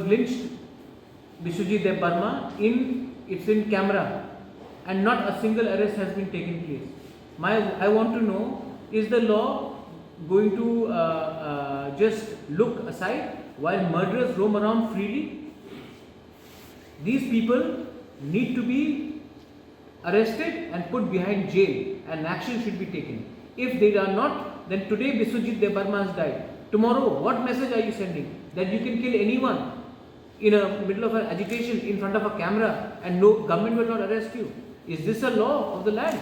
lynched Biswajit Dev Burma it's in camera, and not a single arrest has been taken place. I want to know, is the law going to just look aside while murderers roam around freely? These people need to be arrested and put behind jail, and action should be taken. If they are not, then today Biswajit Dev Burma has died. Tomorrow, what message are you sending? That you can kill anyone in the middle of an agitation in front of a camera and no government will not arrest you? Is this a law of the land?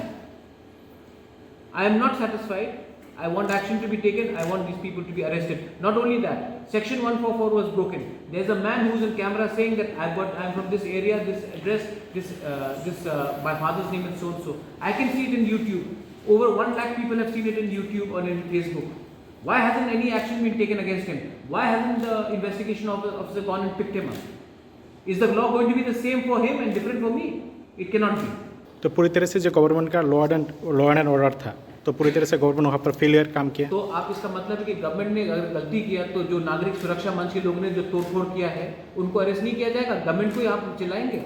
I am not satisfied. I want action to be taken. I want these people to be arrested. Not only that, Section 144 was broken. There's a man who's in camera saying that I'm from this area, this address, my father's name is so and so. I can see it in YouTube. Over 1 lakh people have seen it in YouTube or in Facebook. Why hasn't any action been taken against him? Why hasn't the investigation officer gone and picked him up? Is the law going to be the same for him and different for me? It cannot be. तो पूरी तरह से जो government का law and order था, तो पूरी तरह से गवर्नमेंट वहाँ पर फेलियर काम किया। तो आप इसका मतलब है कि गवर्नमेंट ने अगर गलती किया तो जो नागरिक सुरक्षा मंच के लोगों ने जो तोड़फोड़ किया है उनको अरेस्ट नहीं किया जाएगा? गवर्नमेंट को ही आप चिल्लाएंगे?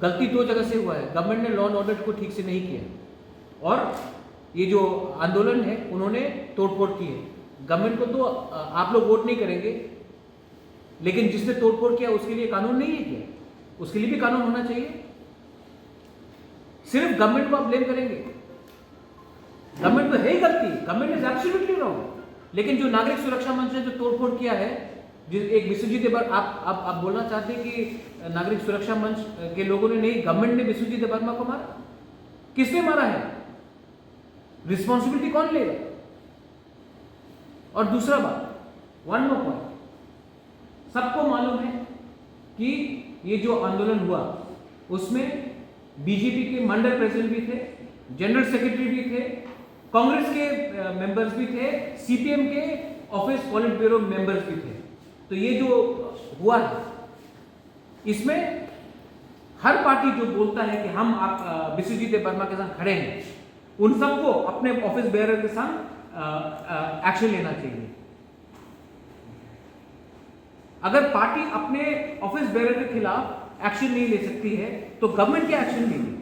गलती 2 जगह से हुआ है। गवर्नमेंट ने लॉ एंड ऑर्डर को ठीक से नहीं किया, और ये जो आंदोलन है उन्होंने तोड़फोड़ की है। गवर्नमेंट को तो आप लोग वोट नहीं करेंगे, लेकिन जिसने तोड़फोड़ किया उसके लिए कानून नहीं है क्या? उसके लिए भी कानून होना चाहिए। सिर्फ गवर्नमेंट को आप ब्लेम करेंगे? गवर्नमेंट तो है ही गलती, गवर्नमेंट इज एब्सोल्युटली रॉन्ग, लेकिन जो नागरिक सुरक्षा मंच ने जो तोड़फोड़ किया है, एक बिस्वजीत देव आप बोलना चाहते हैं कि नागरिक सुरक्षा मंच के लोगों ने नहीं, गवर्नमेंट ने बिस्वजीत देव वर्मा को मारा? किसने मारा है? रिस्पॉन्सिबिलिटी कौन लेगा? और दूसरा बात, 1 more point, सबको मालूम है कि ये जो आंदोलन हुआ उसमें बीजेपी के मंडल प्रेसिडेंट भी थे, जनरल सेक्रेटरी भी थे, कांग्रेस के मेंबर्स भी थे, सीपीएम के ऑफिस पॉलिट ब्यूरो मेंबर्स भी थे। तो ये जो हुआ है इसमें हर पार्टी जो बोलता है कि हम बिस्वजीत देव वर्मा के साथ खड़े हैं, उन सबको अपने ऑफिस बेयरर के साथ एक्शन लेना चाहिए। अगर पार्टी अपने ऑफिस बेयरर के खिलाफ एक्शन नहीं ले सकती है तो गवर्नमेंट क्या एक्शन लेगी?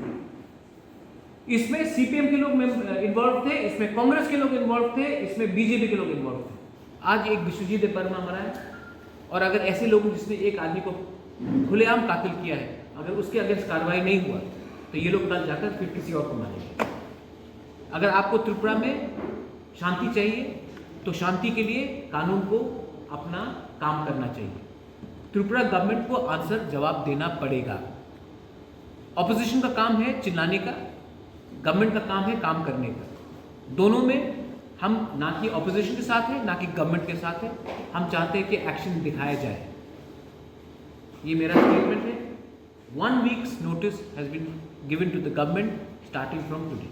इसमें सीपीएम के लोग इन्वॉल्व थे, इसमें कांग्रेस के लोग इन्वॉल्व थे, इसमें बीजेपी के लोग इन्वॉल्व थे। आज एक बिस्वजीत देव वर्मा मरा है, और अगर ऐसे लोग जिसने एक आदमी को खुलेआम कातिल किया है, अगर उसके अगेंस्ट कार्रवाई नहीं हुआ तो ये लोग कल जाकर फिर किसी और को मारेंगे। अगर आपको त्रिपुरा में शांति चाहिए तो शांति के लिए कानून को अपना काम करना चाहिए। त्रिपुरा गवर्नमेंट को आंसर जवाब देना पड़ेगा। ऑपोजिशन का काम है चिल्लाने का, गवर्नमेंट का काम है काम करने का। दोनों में हम ना कि ऑपोजिशन के साथ है ना कि गवर्नमेंट के साथ है। हम चाहते हैं कि एक्शन दिखाया जाए। ये मेरा स्टेटमेंट है। 1 week's notice has been given to the government starting from today.